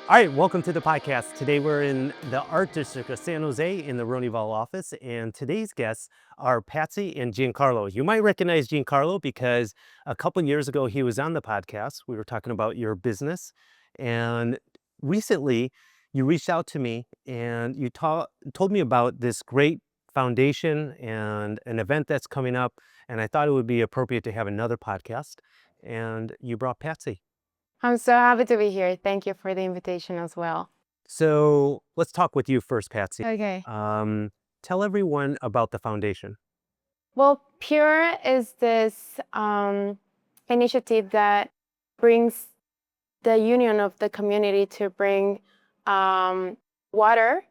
All right, welcome to the podcast. Today we're in the Art District of San Jose in the Ronival office, and today's guests are Patsy and Giancarlo. You might recognize Giancarlo because a couple years ago he was on the podcast. We were talking about your business, and recently you reached out to me and you told me about this great foundation and an event that's coming up, and I thought it would be appropriate to have another podcast, and you brought Patsy. I'm so happy to be here. Thank you for the invitation as well. So let's talk with you first, Patsy. Okay. Tell everyone about the foundation. Well, Pure is this initiative that brings the union of the community to bring water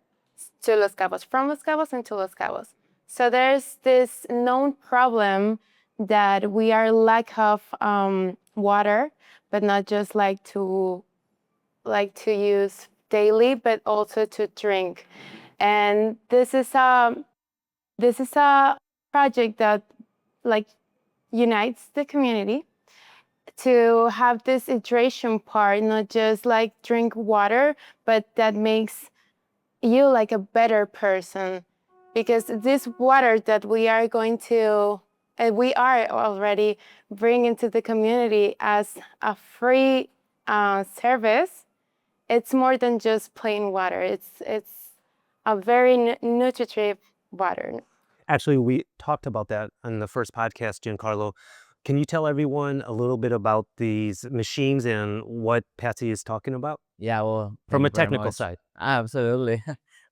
to Los Cabos, from Los Cabos into Los Cabos. So there's this known problem that we are lack of water, but not just to use daily, but also to drink. And this is a project that like unites the community to have this hydration part, not just like drink water, but that makes you like a better person. Because this water that we are going to, and we are already bringing to the community as a free service, it's more than just plain water. It's a very nutritive water. Actually, we talked about that on the first podcast, Giancarlo. Can you tell everyone a little bit about these machines and what Patsy is talking about Yeah, well, thank from you a very technical much. side? Absolutely.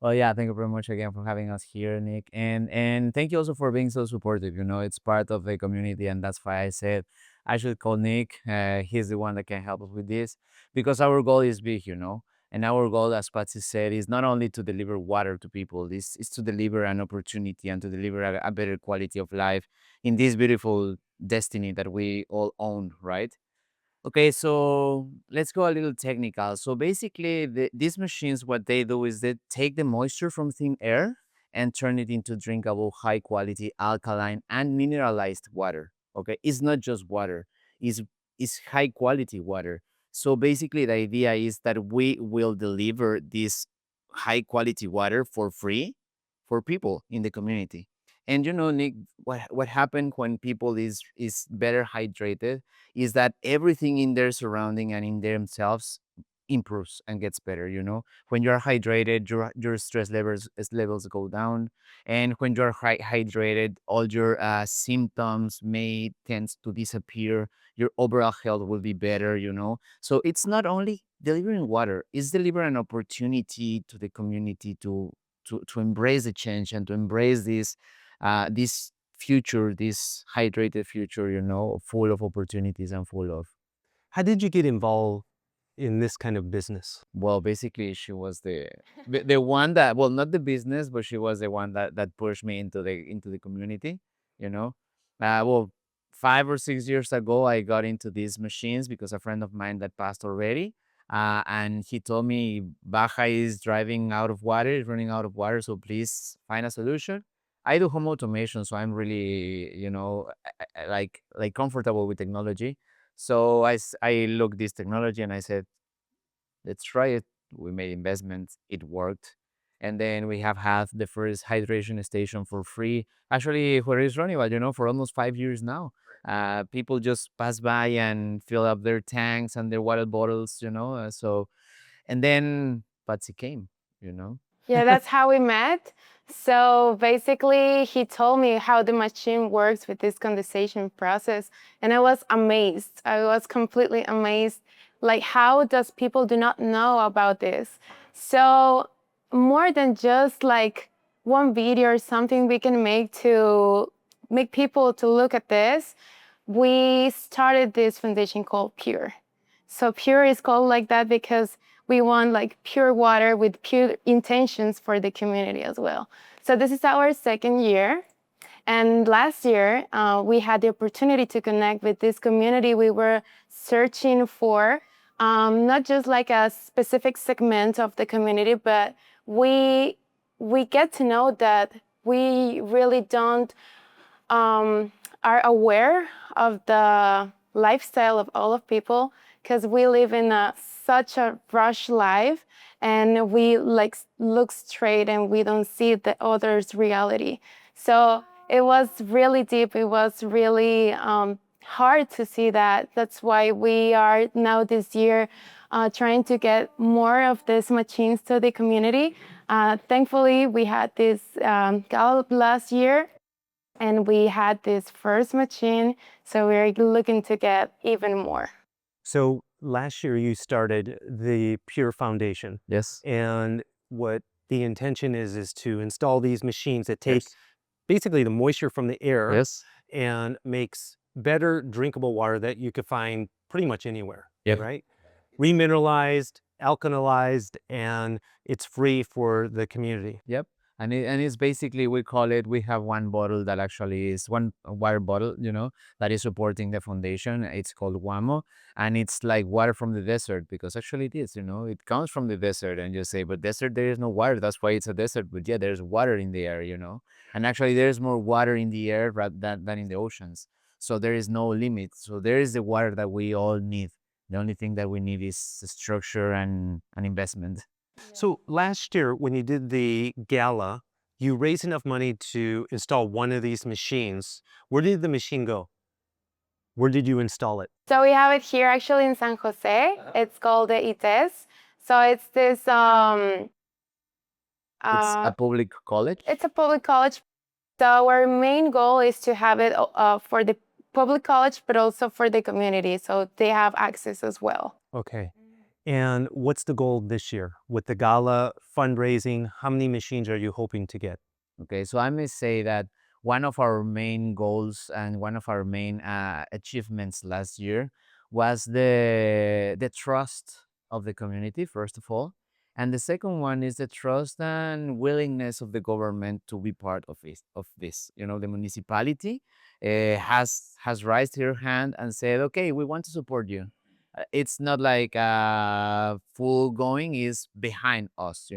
Well, yeah, thank you very much again for having us here, Nick. And thank you also for being so supportive. You know, it's part of the community, and that's why I said I should call Nick. He's the one that can help us with this because our goal is big, you know. And our goal, as Patsy said, is not only to deliver water to people, this is to deliver an opportunity and to deliver a better quality of life in this beautiful destiny that we all own, right? Okay, so let's go a little technical. So basically, these machines, what they do is they take the moisture from thin air and turn it into drinkable, high quality alkaline and mineralized water. Okay, it's not just water; it's high quality water. So basically, the idea is that we will deliver this high quality water for free for people in the community. And you know, Nick, what happened when people is better hydrated is that everything in their surrounding and in themselves improves and gets better. You know, when you're hydrated, your stress levels go down, and when you're hydrated, all your symptoms may tend to disappear. Your overall health will be better. You know, so it's not only delivering water; it's delivering an opportunity to the community to embrace the change and to embrace this future, this hydrated future, you know, full of opportunities and full of. How did you get involved in this kind of business? Well, basically, she was the one that, well, not the business, but she was the one that pushed me into the community. You know, well, 5 or 6 years ago, I got into these machines because a friend of mine that passed already. And he told me Baja is driving out of water, is running out of water, so please find a solution. I do home automation, so I'm really, you know, like comfortable with technology. So I looked this technology and I said, let's try it. We made investments, it worked. And then we have had the first hydration station for free. Actually, where is Ronival, you know, for almost 5 years now. People just pass by and fill up their tanks and their water bottles, you know. And then Patsy came, you know. Yeah, that's how we met. So basically, he told me how the machine works with this condensation process, and I was amazed. I was completely amazed. Like, how does people do not know about this? So more than just like one video or something we can make to make people to look at this, we started this foundation called Pure. So Pure is called like that because we want like pure water with pure intentions for the community as well. So this is our second year. And last year, we had the opportunity to connect with this community. We were searching for not just like a specific segment of the community, but we get to know that we really don't are aware of the lifestyle of all of people because we live in such a rush life, and we like look straight and we don't see the other's reality. So it was really deep. It was really hard to see that. That's why we are now this year trying to get more of these machines to the community. Thankfully, we had this Gala last year, and we had this first machine, so we're looking to get even more. So last year you started the Pure Foundation, Yes. and what the intention is to install these machines that take Yes. basically the moisture from the air Yes. and makes better drinkable water that you could find pretty much anywhere, Yep. right? Remineralized, alkalinized, and it's free for the community. Yep. And it's basically, we have one bottle that actually is one water bottle, that is supporting the foundation. It's called Guamo, and it's like water from the desert, because actually it is, it comes from the desert. And you say, but desert, there is no water. That's why it's a desert. But yeah, there's water in the air, and actually there's more water in the air than in the oceans. So there is no limit. So there is the water that we all need. The only thing that we need is structure and investment. So last year when you did the gala, you raised enough money to install one of these machines. Where did the machine go? Where did you install it? So we have it here actually in San Jose. It's called the ITES. So it's this It's a public college. it's a public college. So our main goal is to have it for the public college, but also for the community, so they have access as well. Okay. And what's the goal this year with the gala fundraising? How many machines are you hoping to get? Okay, so I may say that one of our main goals and one of our main achievements last year was the trust of the community, first of all. And the second one is the trust and willingness of the government to be part of this. The municipality has raised her hand and said, okay, we want to support you. It's not like full going, is behind us.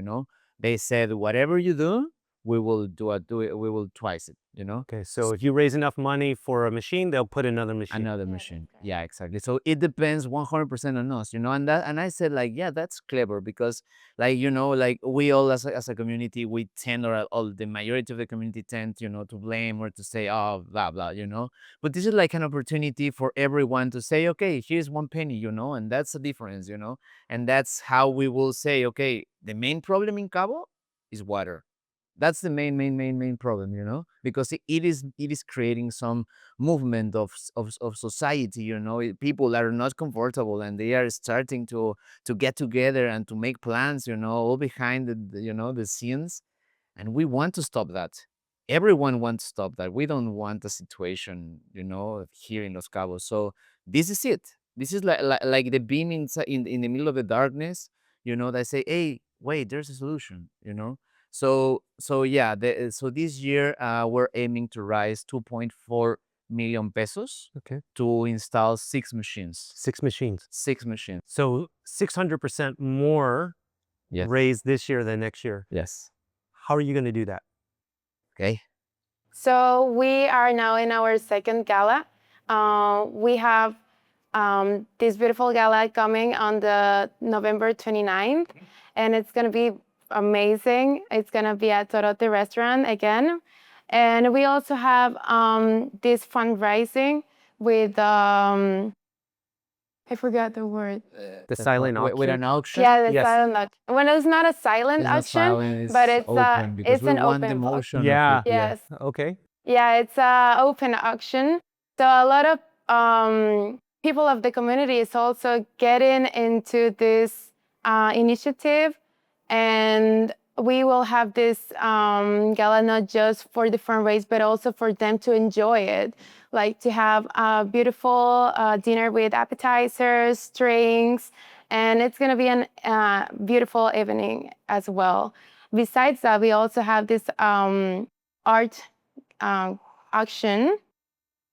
They said, whatever you do, we will we will twice it. Okay, so if you raise enough money for a machine, they'll put another machine. Another machine. Yeah, exactly. So it depends 100% on us, and I said, like, yeah, that's clever, because like, like we all as a community, we tend, or all the majority of the community tend, to blame or to say, oh, blah blah. But this is like an opportunity for everyone to say, okay, here's one penny, and that's the difference. And that's how we will say, okay, the main problem in Cabo is water. That's the main problem, because it is creating some movement of society. People are not comfortable, and they are starting to get together and to make plans, all behind the scenes. And we want to stop that. Everyone wants to stop that. We don't want a situation, here in Los Cabos. So this is it. This is like the beam in the middle of the darkness, they say, hey, wait, there's a solution. So yeah, so this year we're aiming to raise 2.4 million pesos Okay. to install 6 machines. 6 machines. 6 machines. So 600% more Yes. raised this year than next year. Yes. How are you going to do that? Okay. So we are now in our second gala. We have this beautiful gala coming on the November 29th, and it's going to be amazing. It's going to be at Torote restaurant again. And we also have this fundraising with, I forgot the word. The silent auction? With an auction. Yeah, the Yes. silent auction. Well, it's not a silent It's not auction, silent, but it's open, because it's we an want the open book. motion of Yeah. it, yeah. Yes. Okay. Yeah, it's an open auction. So a lot of people of the community is also getting into this initiative, and we will have this gala not just for the fundraise, but also for them to enjoy it, like to have a beautiful dinner with appetizers, drinks, and it's going to be a beautiful evening as well. Besides that, we also have this art auction,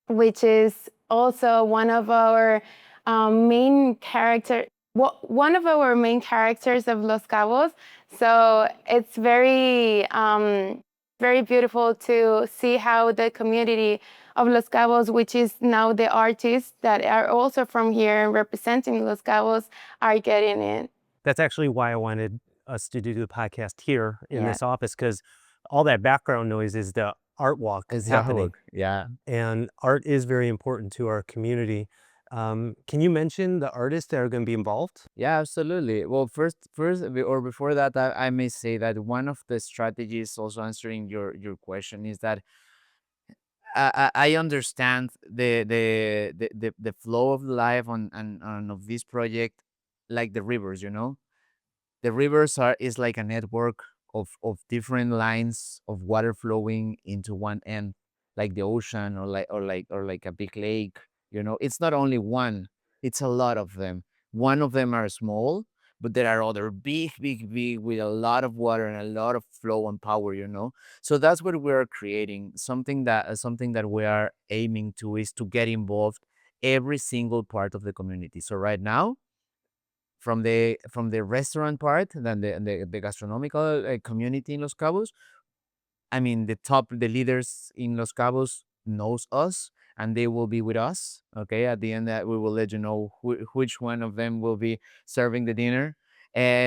which is also one of our main character. One of our main characters of Los Cabos. So it's very very beautiful to see how the community of Los Cabos, which is now the artists that are also from here and representing Los Cabos, are getting it. That's actually why I wanted us to do the podcast here in Yeah. this office, because all that background noise is the art walk It's the happening. artwork. Yeah. And art is very important to our community. Can you mention the artists that are going to be involved? Yeah, absolutely. Well, or before that, I may say that one of the strategies, also answering your question, is that I understand the flow of life on of this project, like the rivers. The rivers is like a network of different lines of water flowing into one end, like the ocean, or like a big lake. It's not only one, it's a lot of them. One of them are small, but there are other big, big, big, with a lot of water and a lot of flow and power. So that's what we're creating. Something that we are aiming to is to get involved every single part of the community. So right now, from the restaurant part, then the gastronomical community in Los Cabos. I mean, the leaders in Los Cabos knows us, and they will be with us. Okay, at the end, that we will let you know which one of them will be serving the dinner.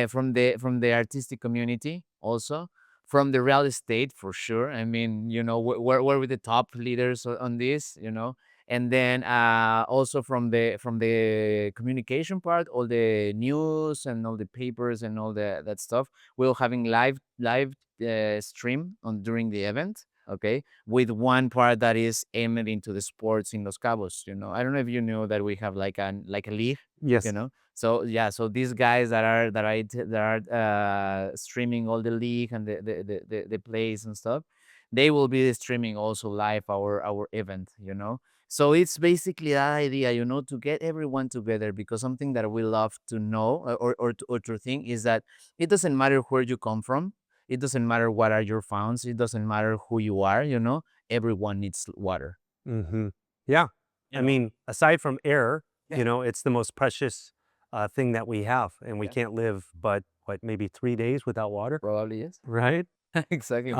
From the artistic community also, from the real estate for sure. I mean, we're with the top leaders on this. And then also from the communication part, all the news and all the papers and all that stuff. We're having live stream on during the event. Okay, with one part that is aimed into the sports in Los Cabos. I don't know if you know that we have like a league. Yes. So yeah, so these guys that are streaming all the league and the plays and stuff, they will be streaming also live our event. So it's basically that idea, to get everyone together, because something that we love to know, or to think, is that it doesn't matter where you come from. It doesn't matter what are your founds. It doesn't matter who you are. Everyone needs water. Mm-hmm. Yeah. I mean, aside from air, Yeah. it's the most precious thing that we have, and we Yeah. can't live but maybe 3 days without water, Probably yes. right? Exactly.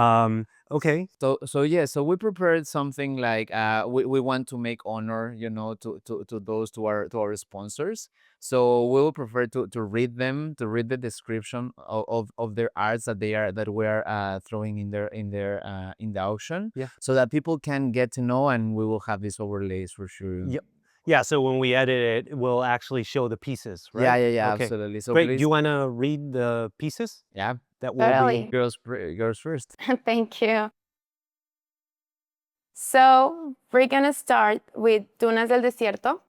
Okay. So we prepared something like we want to make honor, to those to our sponsors. So we will prefer to read them, to read the description of their arts that we're throwing in the auction, Yeah. so that people can get to know, and we will have these overlays for sure. Yep. Yeah. So when we edit it, we'll actually show the pieces, right? Yeah, Okay. absolutely. So Great. Do please, you want to read the pieces yeah, that will be? Totally. girls first. Thank you. So we're gonna start with Dunas del Desierto,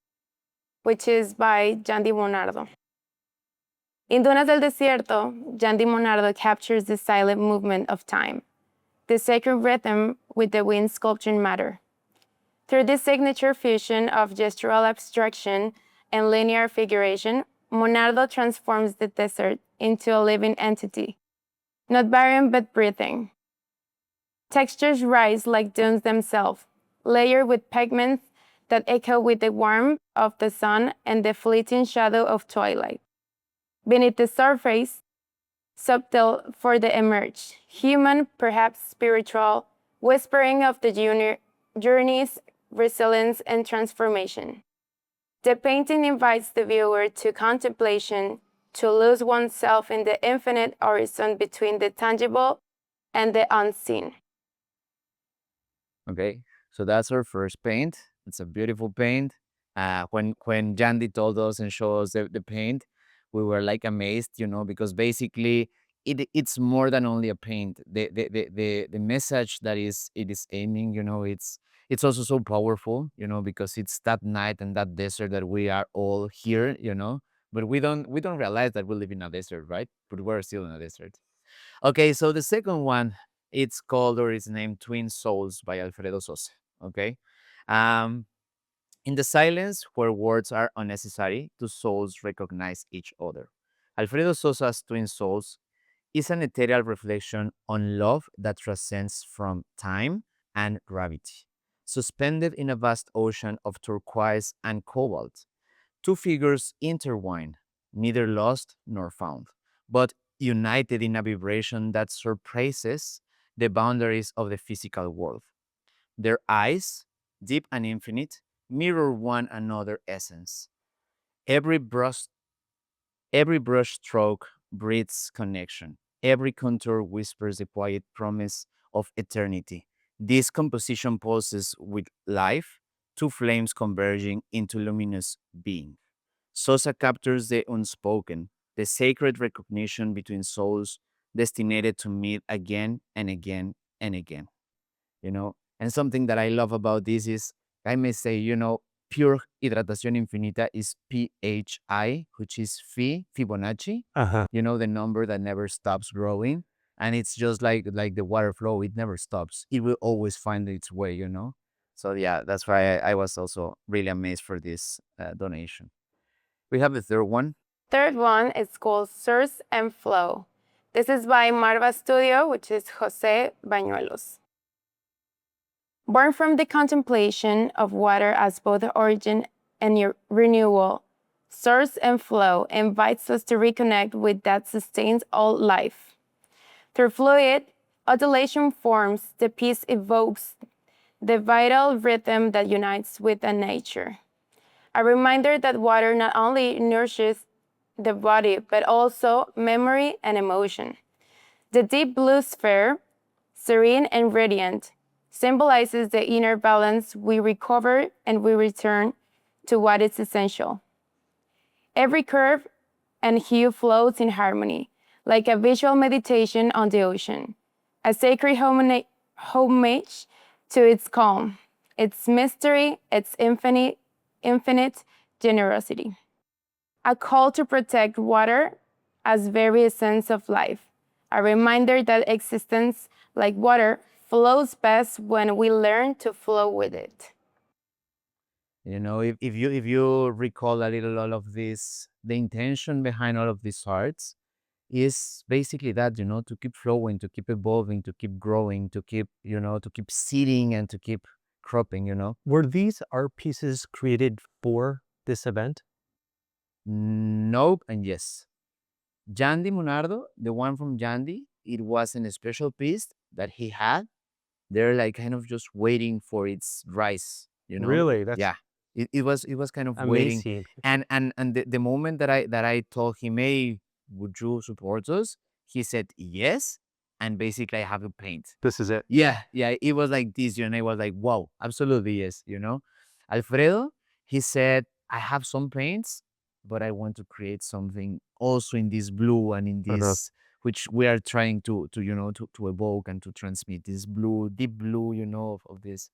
which is by Jandy Monardo. In Dunas del Desierto, Jandy Monardo captures the silent movement of time, the sacred rhythm with the wind sculpturing matter. Through this signature fusion of gestural abstraction and linear figuration, Monardo transforms the desert into a living entity, not barren but breathing. Textures rise like dunes themselves, layered with pigments that echo with the warmth of the sun and the fleeting shadow of twilight. Beneath the surface, subtle for the emerged, human, perhaps spiritual, whispering of the journey's resilience and transformation. The painting invites the viewer to contemplation, to lose oneself in the infinite horizon between the tangible and the unseen. Okay, so that's our first paint. It's a beautiful paint. When Jandy told us and showed us the paint, we were like amazed, because basically it's more than only a paint. The message that it is aiming, it's also so powerful, because it's that night and that desert that we are all here, but we don't realize that we live in a desert, right? But we're still in a desert. Okay, so the second one, it's called, or it's named Twin Souls by Alfredo Sosa. Okay. Um, in the silence where words are unnecessary, two souls recognize each other. Alfredo Sosa's Twin Souls is an ethereal reflection on love that transcends from time and gravity. Suspended in a vast ocean of turquoise and cobalt, two figures intertwine, neither lost nor found, but united in a vibration that surpasses the boundaries of the physical world. Their eyes, deep and infinite, mirror one another essence. Every brush, every brush stroke breathes connection. Every contour whispers the quiet promise of eternity. This composition pulses with life, two flames converging into luminous being. Sosa captures the unspoken, the sacred recognition between souls destined to meet again and again and again. And something that I love about this is, I may say, pure hidratación infinita is PHI, which is Fibonacci, Uh-huh. the number that never stops growing. And it's just like the water flow, it never stops. It will always find its way. So yeah, that's why I was also really amazed for this donation. We have the third one. Third one is called Source and Flow. This is by Marva Studio, which is Jose Bañuelos. Born from the contemplation of water as both origin and renewal, Source and Flow invites us to reconnect with that sustains all life. Through fluid, oscillation forms, the piece evokes the vital rhythm that unites with the nature. A reminder that water not only nourishes the body, but also memory and emotion. The deep blue sphere, serene and radiant, symbolizes the inner balance we recover and we return to what is essential. Every curve and hue floats in harmony, like a visual meditation on the ocean, a sacred homage to its calm, its mystery, its infinite generosity. A call to protect water as very essence of life, a reminder that existence, like water, flows best when we learn to flow with it. If you recall a little all of this, the intention behind all of these arts is basically that, to keep flowing, to keep evolving, to keep growing, to keep seeding and to keep cropping. Were these art pieces created for this event? Nope and yes. Jandy Munardo, the one from Jandy, it was an special piece that he had. They're like kind of just waiting for its rise. Really? That's Yeah. It was kind of waiting. amazing. And the moment that I told him, hey, would you support us? He said yes. And basically I have to paint. This is it. Yeah, yeah. It was like this, and I was like, wow, absolutely yes. Alfredo, he said, I have some paints, but I want to create something also in this blue and in Uh-huh. this, which we are trying to evoke and to transmit this blue, deep blue, of this.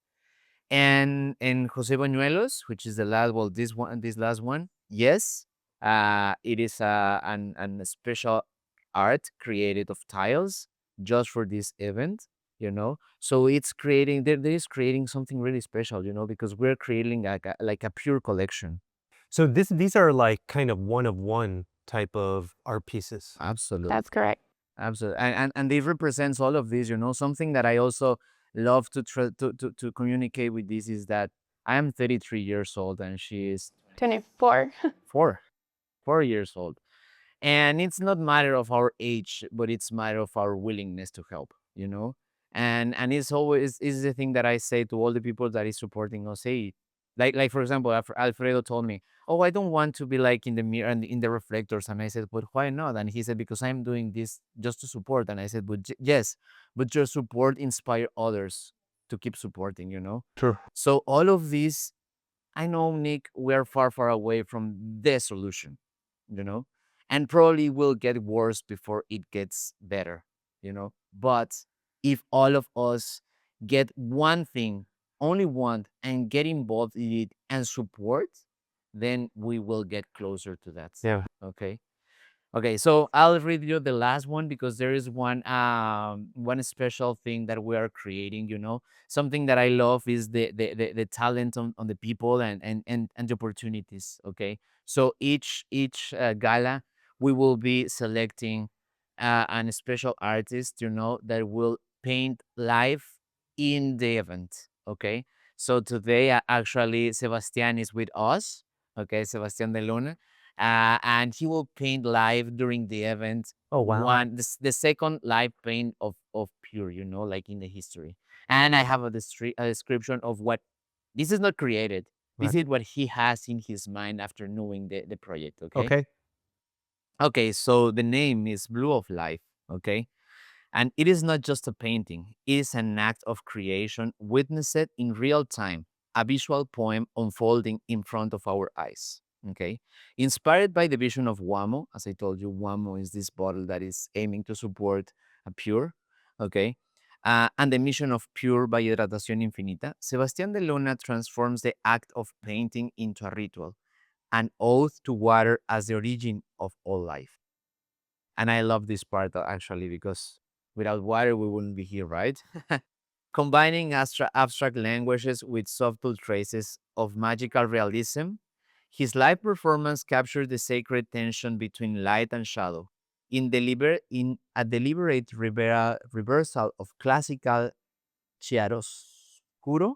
And Jose Bañuelos, which is the last, well, this last one, yes, it is an special art created of tiles just for this event. So it's creating there is creating something really special, because we're creating like a pure collection. So these are like kind of one of one type of art pieces. Absolutely. That's correct. Absolutely. And it represents all of this. Something that I also love to communicate with this is that I am 33 years old and she is 24. 4 years old. And it's not matter of our age, but it's matter of our willingness to help. And it's always is the thing that I say to all the people that is supporting us. Hey, like for example, Alfredo told me, oh, I don't want to be like in the mirror and in the reflectors. And I said, but why not? And he said, because I'm doing this just to support. And I said, but yes, but your support inspire others to keep supporting. True. So all of this, I know, Nick, we're far, far away from the solution, you know, and probably will get worse before it gets better. But if all of us get one thing, only one, and get involved in it and support, then we will get closer to that. Yeah. Okay. Okay, so I'll read you the last one because there is one special thing that we are creating. Something that I love is the talent on the people and the opportunities. Okay. So each gala we will be selecting an special artist, that will paint live in the event. Okay. So today actually Sebastian is with us. Okay, Sebastian de Luna. And he will paint live during the event. Oh, wow. The second live paint of Pure, like in the history. And I have a description of what this is not created. This Right. is what he has in his mind after knowing the project. Okay. Okay. Okay. So the name is Blue of Life. Okay. And it is not just a painting, it is an act of creation witnessed in real time, a visual poem unfolding in front of our eyes. Okay. Inspired by the vision of Wamo, as I told you, Wamo is this bottle that is aiming to support a Pure. Okay. And the mission of Pure by Hidratación Infinita, Sebastián de Luna transforms the act of painting into a ritual, an oath to water as the origin of all life. And I love this part actually because without water, we wouldn't be here, right? Combining abstract languages with subtle traces of magical realism, his live performance captured the sacred tension between light and shadow in a deliberate reversal of classical chiaroscuro.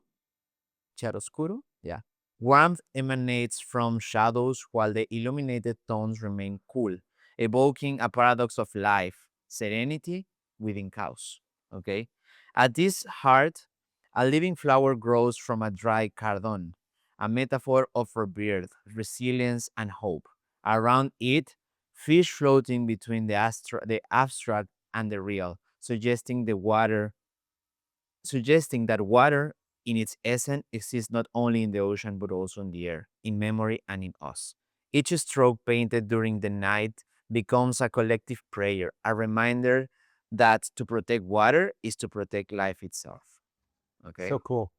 Chiaroscuro? Yeah. Warmth emanates from shadows while the illuminated tones remain cool, evoking a paradox of life, serenity within chaos. Okay? At this heart, a living flower grows from a dry cardon, a metaphor of rebirth, resilience, and hope. Around it, fish floating between the abstract and the real, suggesting that water in its essence exists not only in the ocean but also in the air, in memory, and in us. Each stroke painted during the night becomes a collective prayer, a reminder that to protect water is to protect life itself. Okay? So cool.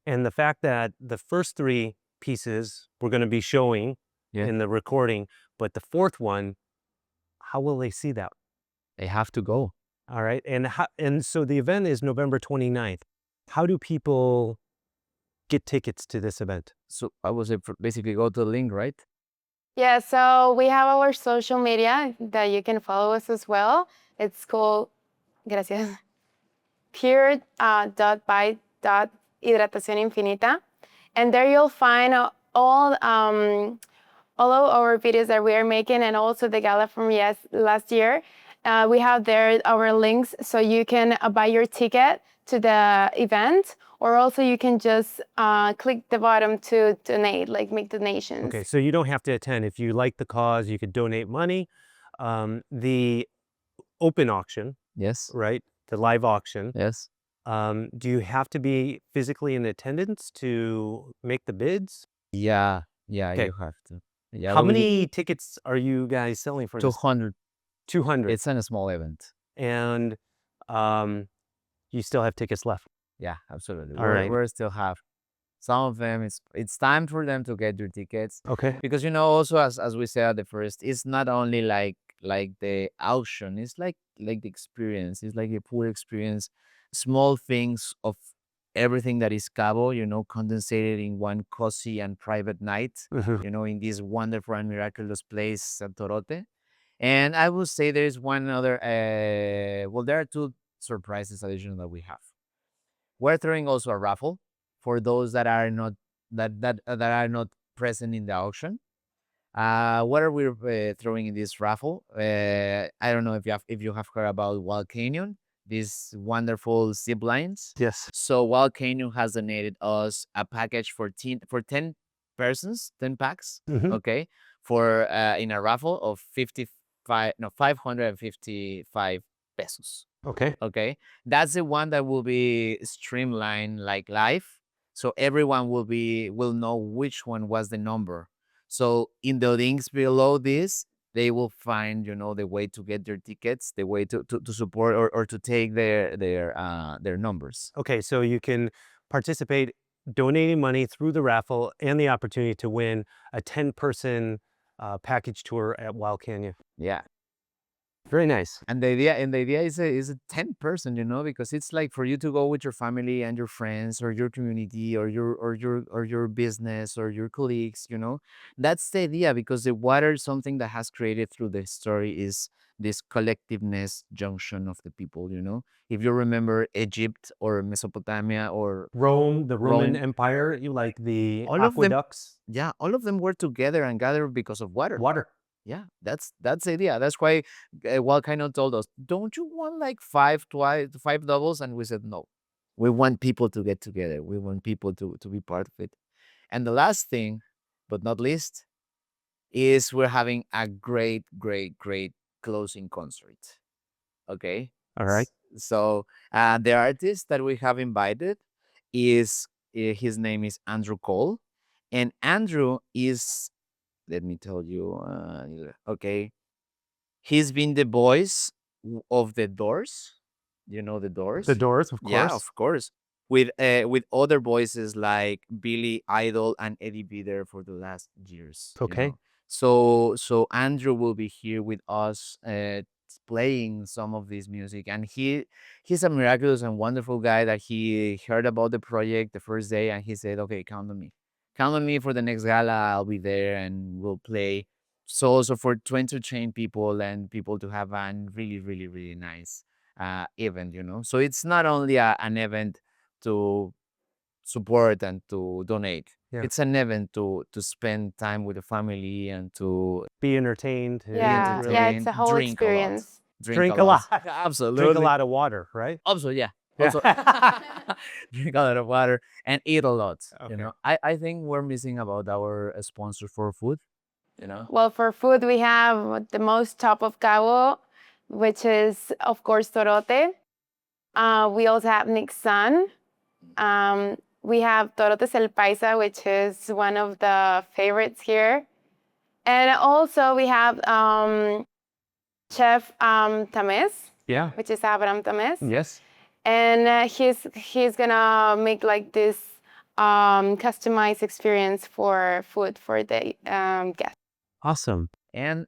And the fact that the first three pieces we're going to be showing Yeah. in the recording, but the fourth one, how will they see that? They have to go. All right. And so the event is November 29th. How do people get tickets to this event? So I was basically go to the link, right? Yeah, so we have our social media that you can follow us as well. It's called, gracias, pure dot by dot hidratación infinita. And there you'll find all of our videos that we are making and also the gala from last year. We have there our links so you can buy your ticket to the event, or also you can just click the bottom to donate, like make donations. Okay, so you don't have to attend. If you like the cause, you could donate money. The open auction, Yes. right? The live auction. Yes. Do you have to be physically in attendance to make the bids? Yeah. Yeah, Okay. you have to. Yeah. How many tickets are you guys selling for this? 200. 200. It's a small event. And you still have tickets left. Yeah, absolutely. All right. We still have some of them. It's time for them to get their tickets Okay. because also as we said at the first, it's not only like the auction. It's like the experience. It's like a full experience. Small things of everything that is Cabo, condensated in one cozy and private night. Mhm. In this wonderful and miraculous place, Torote. And I will say there is one other. Well, there are two surprises additional that we have. We're throwing also a raffle for those that are not that are not present in the auction. What are we throwing in this raffle? I don't know if you have heard about Wild Canyon, these wonderful zip lines. Yes. So Wild Canyon has donated us a package for 10 persons, 10 packs. Mhm. Okay, for in a raffle of 555 pesos. Okay. Okay, that's the one that will be streamlined like live, so everyone will know which one was the number. So in the links below this, they will find the way to get their tickets, the way to support or to take their numbers. Okay, so you can participate donating money through the raffle and the opportunity to win a 10-person package tour at Wild Canyon. Yeah. Very nice. And the idea is a 10-person, because it's like for you to go with your family and your friends or your community or your business or your colleagues. That's the idea, because the water, something that has created through the story, is this collectiveness junction of the people, you know? If you remember Egypt or Mesopotamia or Rome, the Roman Rome, Empire, you like the all of them, aqueducts, yeah, all of them were together and gathered because of water. water. Yeah, that's the idea. That's why Volcano told us, "Don't you want like five doubles?" And we said, "No, we want people to get together. We want people to be part of it." And the last thing, but not least, is we're having a great, great, great closing concert. Okay, All right. So the artist that we have invited is his name is Andrew Cole, and Andrew is, let me tell you, okay, he's been the voice of the Doors. You know the Doors? The Doors, of Yeah, course. of course. With other voices like Billy Idol and Eddie Vedder for the last years. You Okay. know? So Andrew will be here with us, playing some of this music, and he's a miraculous and wonderful guy that he heard about the project the first day, and he said, "Okay, count on me. Count on me for the next gala. I'll be there and we'll play." So also for to entertain people and people to have a really, really, really nice event, you know. So it's not only an event to support and to donate. Yeah. It's an event to spend time with the family and to Be entertained. and Yeah, really yeah, it's a whole drink a lot. experience. Drink a lot. Absolutely. Drink a lot of water, right? Also, yeah. Yeah. Also, drink a lot of water and eat a lot. Okay. You know, I think we're missing about our sponsor for food. You know, Well, for food, we have the most top of Cabo, which is, of course, torote. We also have Nixon. We have torotes el paisa, which is one of the favorites here. And also we have Chef Tames, Yeah. which is Abraham Tames. Yes. And he's gonna make like this customized experience for food for the guests. Awesome. and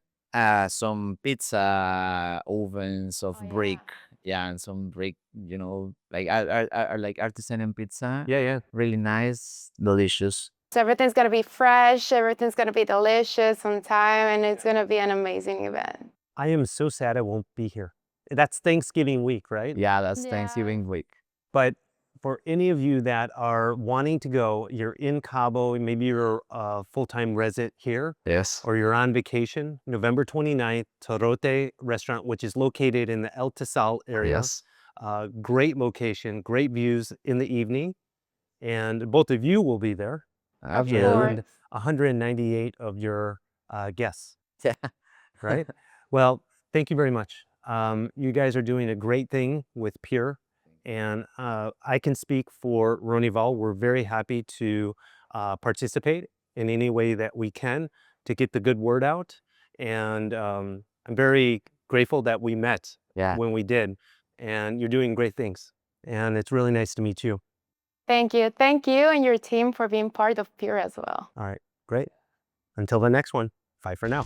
some pizza ovens of Oh, yeah. brick. Yeah, and some brick. You know, like are like artisan pizza. Yeah, yeah. Really nice, delicious. So everything's gonna be fresh, everything's gonna be delicious on time, and it's gonna be an amazing event. I am so sad I won't be here. That's Thanksgiving week, right? Yeah, that's Yeah. Thanksgiving week. But for any of you that are wanting to go, you're in Cabo, maybe you're a full-time resident here, Yes. or you're on vacation, November 29th, Torote Restaurant, which is located in the El Tesal area. Yes. Great location, great views in the evening. And both of you will be there. Absolutely. And 198 of your guests, Yeah. right? Well, thank you very much. You guys are doing a great thing with Pure. And I can speak for Ronival. We're very happy to participate in any way that we can to get the good word out. And I'm very grateful that we met Yeah. when we did. And you're doing great things. And it's really nice to meet you. Thank you. Thank you and your team for being part of Pure as well. All right, great. Until the next one, bye for now.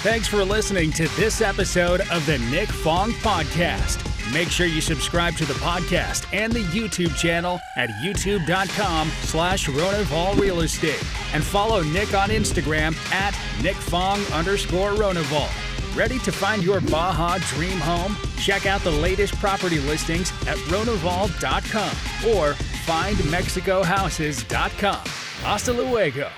Thanks for listening to this episode of the Nick Fong Podcast. Make sure you subscribe to the podcast and the YouTube channel at youtube.com/Ronival Real Estate and follow Nick on Instagram at NickFong_Ronival. Ready to find your Baja dream home? Check out the latest property listings at Ronival.com or findmexicohouses.com. Hasta luego.